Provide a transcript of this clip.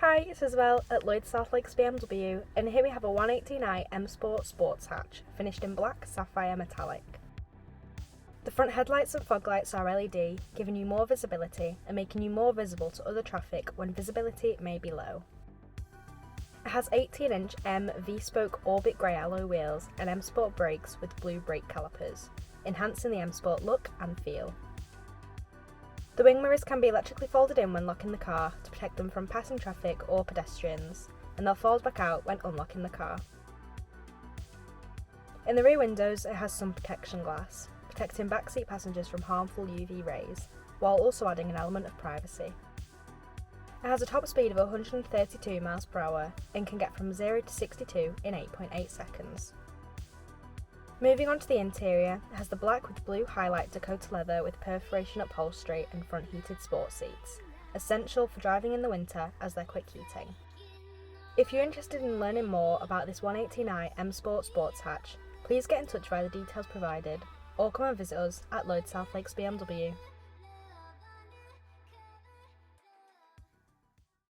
Hi, it's Isabel at Lloyd BMW, and here we have a 118i M Sport Sports Hatch, finished in Black Sapphire Metallic. The front headlights and fog lights are LED, giving you more visibility and making you more visible to other traffic when visibility may be low. It has 18-inch M V-spoke Orbit grey alloy wheels and M Sport brakes with blue brake calipers, enhancing the M Sport look and feel. The wing mirrors can be electrically folded in when locking the car to protect them from passing traffic or pedestrians, and they'll fold back out when unlocking the car. In the rear windows, it has sun protection glass, protecting backseat passengers from harmful UV rays, while also adding an element of privacy. It has a top speed of 132 mph and can get from 0 to 62 in 8.8 seconds. Moving on to the interior, it has the black with Blue Highlight Dakota Leather with perforation upholstery and front heated sport seats, essential for driving in the winter as they're quick heating. If you're interested in learning more about this 118i M Sport Sports Hatch, please get in touch via the details provided, or come and visit us at Lloyd South Lakes BMW.